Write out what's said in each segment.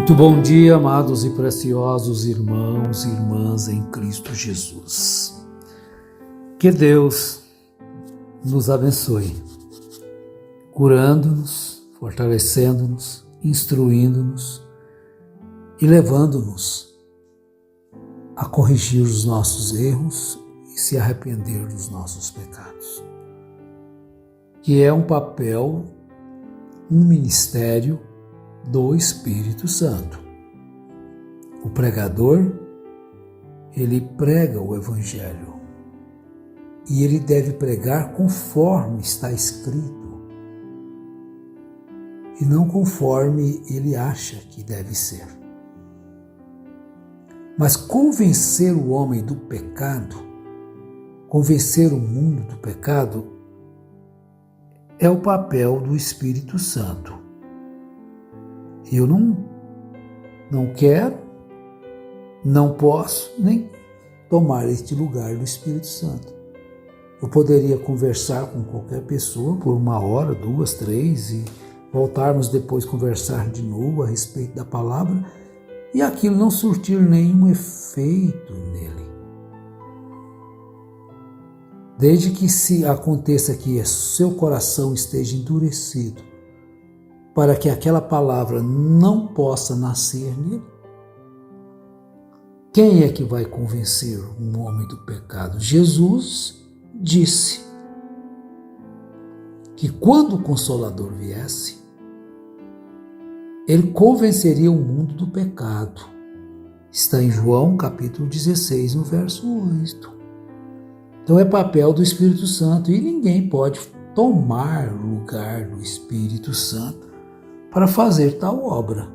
Muito bom dia, amados e preciosos irmãos e irmãs em Cristo Jesus. Que Deus nos abençoe, curando-nos, fortalecendo-nos, instruindo-nos e levando-nos a corrigir os nossos erros e se arrepender dos nossos pecados. Que é um papel, um ministério do Espírito Santo. O pregador, ele prega o Evangelho e ele deve pregar conforme está escrito e não conforme ele acha que deve ser. Mas convencer o homem do pecado, convencer o mundo do pecado, é o papel do Espírito Santo. Eu não quero, não posso nem tomar este lugar do Espírito Santo. Eu poderia conversar com qualquer pessoa por 1 hora, 2, 3 e voltarmos depois conversar de novo a respeito da palavra e aquilo não surtir nenhum efeito nele. Desde que se aconteça que seu coração esteja endurecido, para que aquela palavra não possa nascer nele? Quem é que vai convencer um homem do pecado? Jesus disse que quando o Consolador viesse, ele convenceria o mundo do pecado. Está em João capítulo 16, no verso 8. Então é papel do Espírito Santo e ninguém pode tomar o lugar do Espírito Santo para fazer tal obra.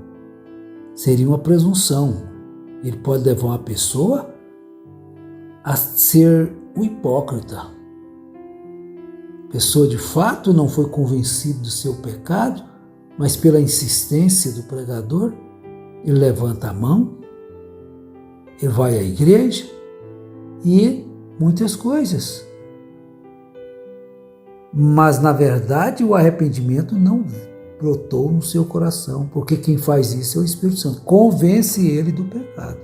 Seria uma presunção. Ele pode levar uma pessoa a ser um hipócrita. A pessoa de fato não foi convencida do seu pecado, mas pela insistência do pregador, ele levanta a mão, ele vai à igreja e muitas coisas. Mas na verdade o arrependimento não brotou no seu coração, porque quem faz isso é o Espírito Santo, convence ele do pecado.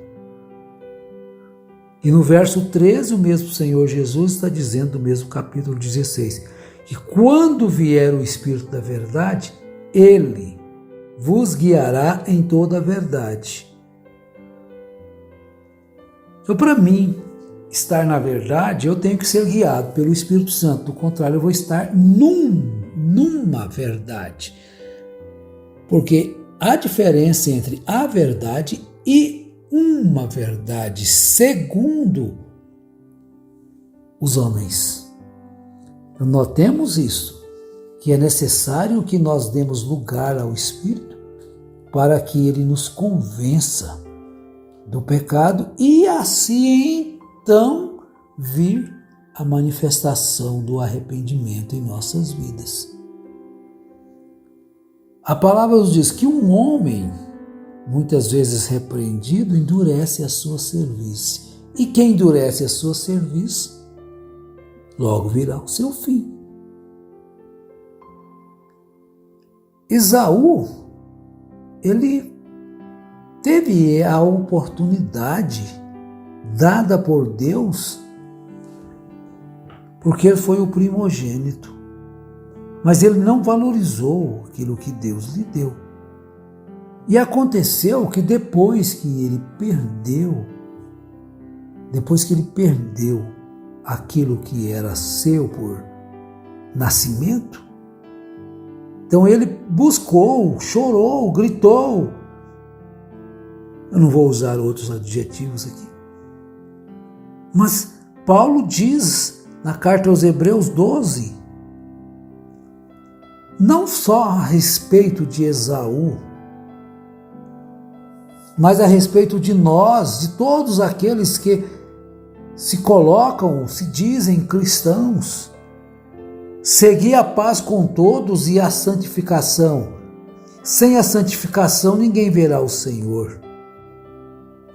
E no verso 13, o mesmo Senhor Jesus está dizendo, no mesmo capítulo 16, que quando vier o Espírito da verdade, ele vos guiará em toda a verdade. Então, para mim, estar na verdade, eu tenho que ser guiado pelo Espírito Santo, do contrário, eu vou estar numa verdade. Porque há diferença entre a verdade e uma verdade, segundo os homens. Notemos isso, que é necessário que nós demos lugar ao Espírito para que ele nos convença do pecado e assim então vir a manifestação do arrependimento em nossas vidas. A palavra nos diz que um homem, muitas vezes repreendido, endurece a sua cerviz. E quem endurece a sua cerviz, logo virá o seu fim. Esaú, ele teve a oportunidade dada por Deus, porque ele foi o primogênito. Mas ele não valorizou aquilo que Deus lhe deu. E aconteceu que depois que ele perdeu aquilo que era seu por nascimento, então ele buscou, chorou, gritou. Eu não vou usar outros adjetivos aqui. Mas Paulo diz na carta aos Hebreus 12, não só a respeito de Esaú, mas a respeito de nós, de todos aqueles que se colocam, se dizem cristãos, seguir a paz com todos e a santificação. Sem a santificação ninguém verá o Senhor.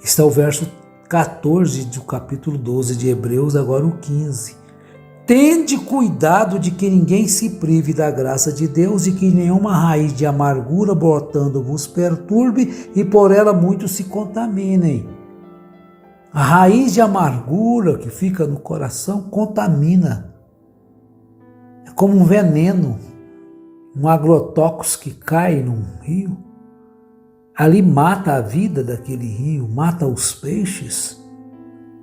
Está o verso 14 do capítulo 12 de Hebreus, agora o 15. Tende cuidado de que ninguém se prive da graça de Deus e que nenhuma raiz de amargura brotando vos perturbe e por ela muitos se contaminem. A raiz de amargura que fica no coração contamina. É como um veneno, um agrotóxico que cai num rio. Ali mata a vida daquele rio, mata os peixes.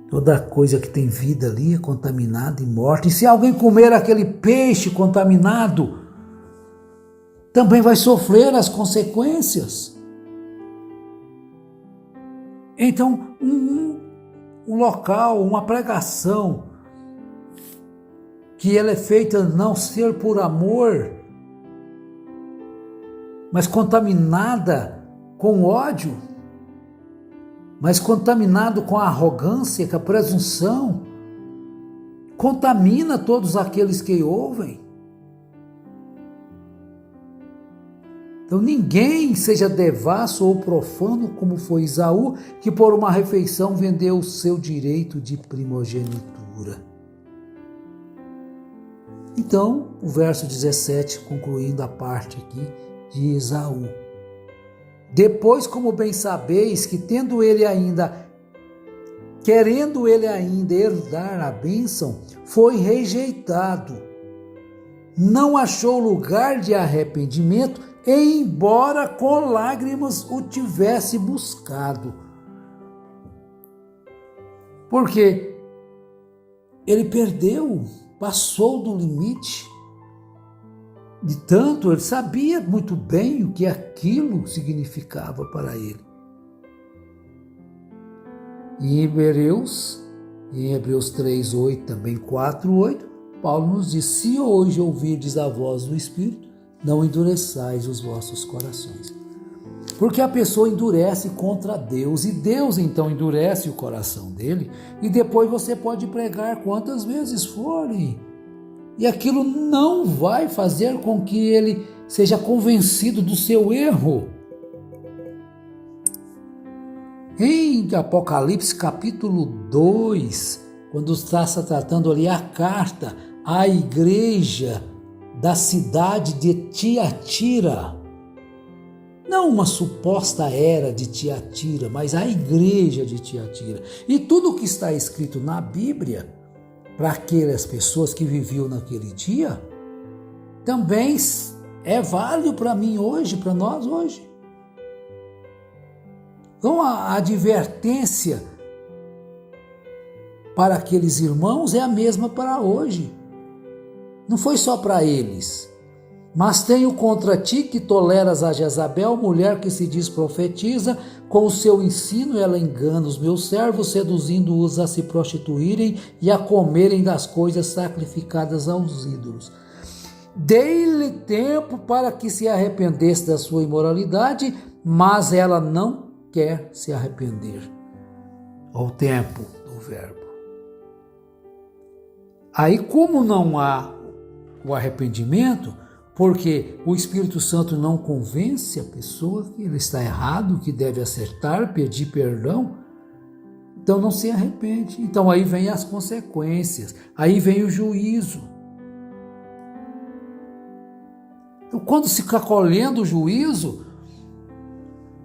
Toda coisa que tem vida ali é contaminada e morta. E se alguém comer aquele peixe contaminado, também vai sofrer as consequências. Então, um local, uma pregação, que ela é feita não ser por amor, mas contaminada com ódio, mas contaminado com a arrogância, com a presunção, contamina todos aqueles que ouvem. Então ninguém seja devasso ou profano como foi Esaú, que por uma refeição vendeu o seu direito de primogenitura. Então, o verso 17, concluindo a parte aqui de Esaú. Depois, como bem sabeis, que querendo ele ainda herdar a bênção, foi rejeitado. Não achou lugar de arrependimento, e embora com lágrimas o tivesse buscado. Porque ele perdeu, passou do limite. De tanto, ele sabia muito bem o que aquilo significava para ele. Em Hebreus 3:8, também 4:8, Paulo nos diz: se hoje ouvirdes a voz do Espírito, não endureçais os vossos corações. Porque a pessoa endurece contra Deus, e Deus então endurece o coração dele, e depois você pode pregar quantas vezes forem. E aquilo não vai fazer com que ele seja convencido do seu erro. Em Apocalipse capítulo 2, quando está se tratando ali a carta à igreja da cidade de Tiatira, não uma suposta era de Tiatira, mas a igreja de Tiatira. E tudo que está escrito na Bíblia, para aquelas pessoas que viviam naquele dia, também é válido para mim hoje, para nós hoje. Então a advertência para aqueles irmãos é a mesma para hoje. Não foi só para eles. Mas tenho contra ti que toleras a Jezabel, mulher que se diz profetiza, com o seu ensino ela engana os meus servos, seduzindo-os a se prostituírem e a comerem das coisas sacrificadas aos ídolos. Dei-lhe tempo para que se arrependesse da sua imoralidade, mas ela não quer se arrepender. Ao tempo do verbo. Aí, como não há o arrependimento, porque o Espírito Santo não convence a pessoa que ele está errado, que deve acertar, pedir perdão, então não se arrepende. Então aí vem as consequências, aí vem o juízo. Então, quando se está colhendo o juízo,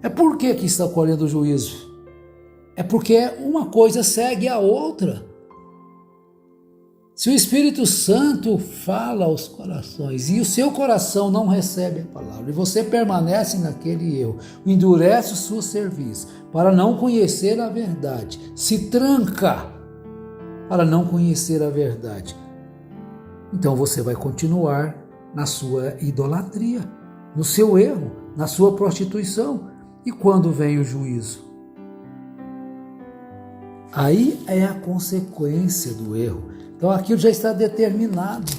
é por que está colhendo o juízo? É porque uma coisa segue a outra. Se o Espírito Santo fala aos corações e o seu coração não recebe a palavra e você permanece naquele erro, endurece o seu serviço para não conhecer a verdade, se tranca para não conhecer a verdade, então você vai continuar na sua idolatria, no seu erro, na sua prostituição. E quando vem o juízo? Aí é a consequência do erro. Então aquilo já está determinado.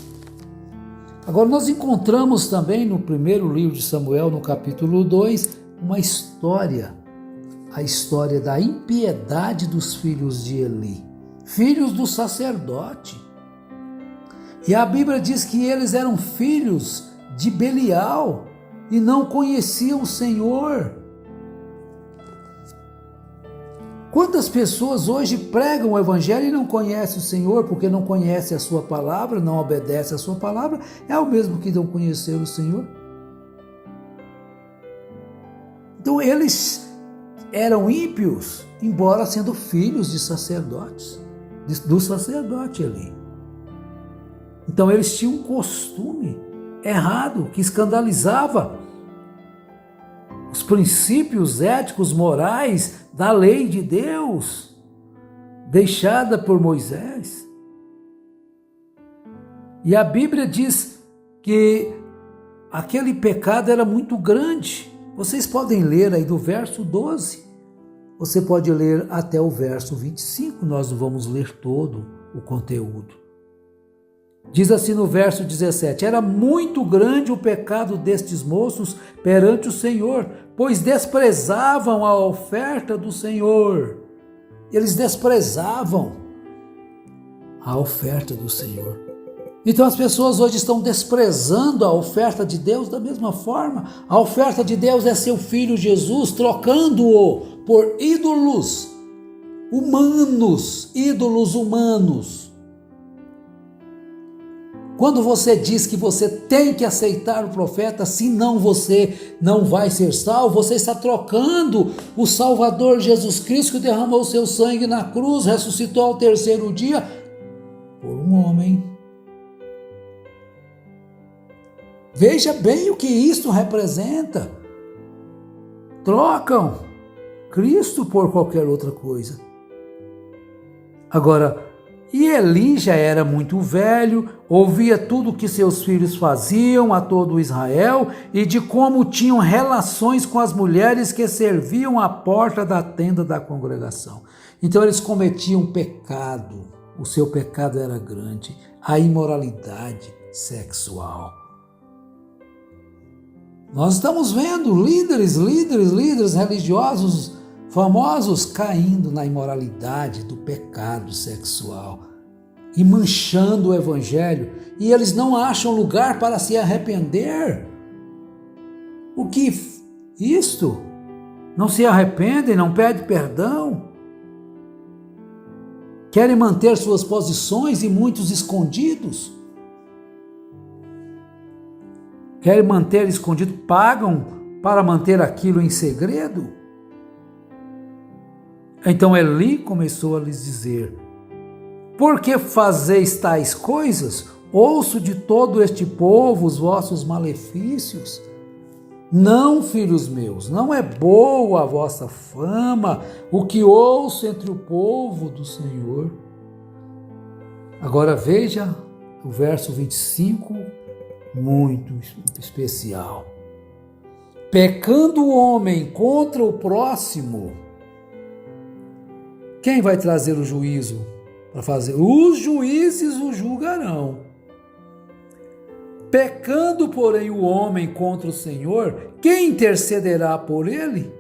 Agora nós encontramos também no primeiro livro de Samuel, no capítulo 2, uma história. A história da impiedade dos filhos de Eli, filhos do sacerdote. E a Bíblia diz que eles eram filhos de Belial e não conheciam o Senhor. Quantas pessoas hoje pregam o Evangelho e não conhecem o Senhor, porque não conhecem a sua palavra, não obedecem a sua palavra, é o mesmo que não conhecer o Senhor. Então eles eram ímpios, embora sendo filhos de sacerdotes, do sacerdote ali. Então eles tinham um costume errado, que escandalizava os princípios éticos, morais da lei de Deus, deixada por Moisés. E a Bíblia diz que aquele pecado era muito grande. Vocês podem ler aí do verso 12, você pode ler até o verso 25, nós não vamos ler todo o conteúdo. Diz assim no verso 17: era muito grande o pecado destes moços perante o Senhor, pois desprezavam a oferta do Senhor. Eles desprezavam a oferta do Senhor. Então as pessoas hoje estão desprezando a oferta de Deus da mesma forma. A oferta de Deus é seu Filho Jesus, trocando-o por ídolos humanos, ídolos humanos. Quando você diz que você tem que aceitar o profeta, senão você não vai ser salvo, você está trocando o Salvador Jesus Cristo, que derramou o seu sangue na cruz, ressuscitou ao terceiro dia, por um homem. Veja bem o que isso representa. Trocam Cristo por qualquer outra coisa. Agora, e Eli já era muito velho, ouvia tudo o que seus filhos faziam a todo Israel e de como tinham relações com as mulheres que serviam à porta da tenda da congregação. Então eles cometiam pecado, o seu pecado era grande, a imoralidade sexual. Nós estamos vendo líderes religiosos famosos caindo na imoralidade do pecado sexual e manchando o Evangelho, e eles não acham lugar para se arrepender. O que isto? Não se arrependem, não pedem perdão, querem manter suas posições e muitos escondidos. Querem manter escondido, pagam para manter aquilo em segredo. Então Eli começou a lhes dizer: por que fazeis tais coisas? Ouço de todo este povo os vossos malefícios. Não, filhos meus, não é boa a vossa fama, o que ouço entre o povo do Senhor. Agora veja o verso 25, muito especial. Pecando o homem contra o próximo, quem vai trazer o juízo para fazer? Os juízes o julgarão. Pecando, porém, o homem contra o Senhor, quem intercederá por ele?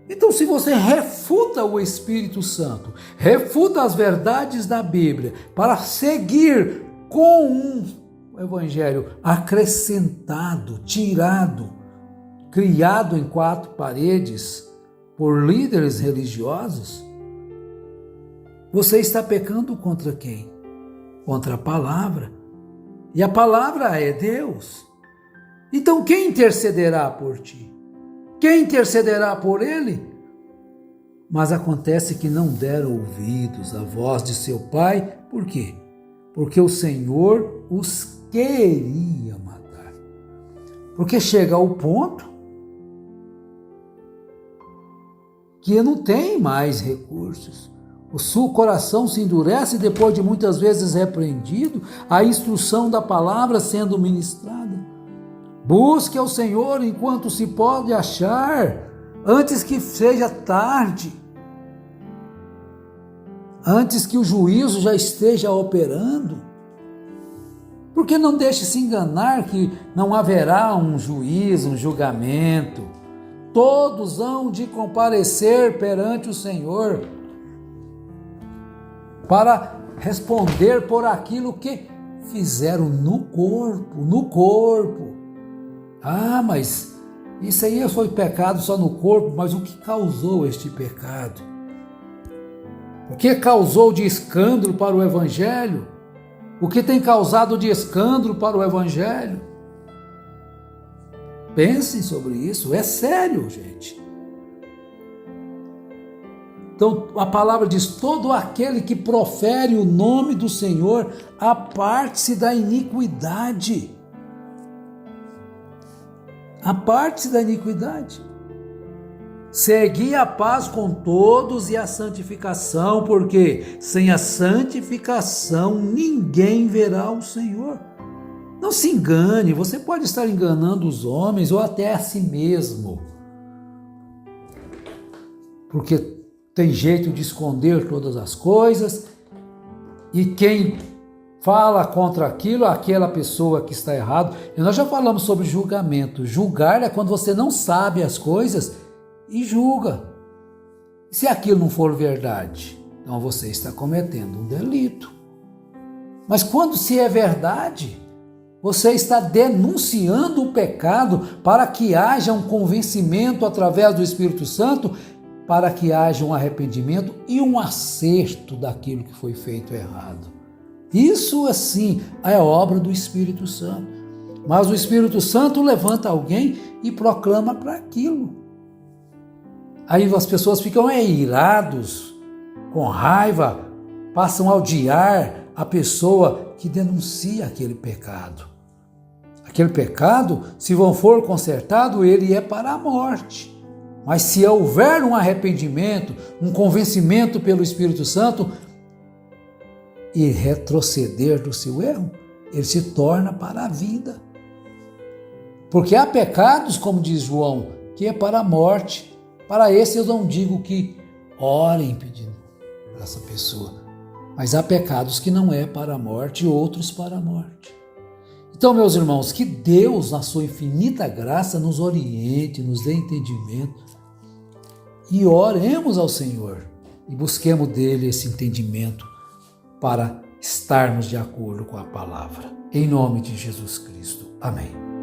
Então, se você refuta o Espírito Santo, refuta as verdades da Bíblia, para seguir com um evangelho acrescentado, tirado, criado em quatro paredes por líderes religiosos, você está pecando contra quem? Contra a palavra. E a palavra é Deus. Então quem intercederá por ti? Quem intercederá por ele? Mas acontece que não deram ouvidos à voz de seu pai. Por quê? Porque o Senhor os queria matar. Porque chega ao ponto que não tem mais recursos. O seu coração se endurece depois de muitas vezes repreendido, a instrução da palavra sendo ministrada. Busque ao Senhor enquanto se pode achar, antes que seja tarde, antes que o juízo já esteja operando. Porque não deixe se enganar que não haverá um juízo, um julgamento. Todos hão de comparecer perante o Senhor para responder por aquilo que fizeram no corpo. Ah, mas isso aí foi pecado só no corpo, mas o que causou este pecado? O que causou de escândalo para o Evangelho? O que tem causado de escândalo para o Evangelho? Pensem sobre isso, é sério, gente. Então a palavra diz: todo aquele que profere o nome do Senhor aparte-se da iniquidade. Aparte-se da iniquidade. Segui a paz com todos e a santificação, porque sem a santificação ninguém verá o Senhor. Não se engane, você pode estar enganando os homens ou até a si mesmo, porque tem jeito de esconder todas as coisas, e quem fala contra aquilo, aquela pessoa que está errado. E nós já falamos sobre julgamento. Julgar é quando você não sabe as coisas e julga. Se aquilo não for verdade, então você está cometendo um delito. Mas quando se é verdade, você está denunciando o pecado para que haja um convencimento através do Espírito Santo, para que haja um arrependimento e um acerto daquilo que foi feito errado. Isso, assim, é obra do Espírito Santo. Mas o Espírito Santo levanta alguém e proclama para aquilo. Aí as pessoas ficam irados, com raiva, passam a odiar a pessoa que denuncia aquele pecado. Aquele pecado, se não for consertado, ele é para a morte. Mas se houver um arrependimento, um convencimento pelo Espírito Santo e retroceder do seu erro, ele se torna para a vida. Porque há pecados, como diz João, que é para a morte. Para esse eu não digo que orem pedindo para essa pessoa, mas há pecados que não é para a morte e outros para a morte. Então, meus irmãos, que Deus, na sua infinita graça, nos oriente, nos dê entendimento e oremos ao Senhor e busquemos dele esse entendimento para estarmos de acordo com a palavra. Em nome de Jesus Cristo. Amém.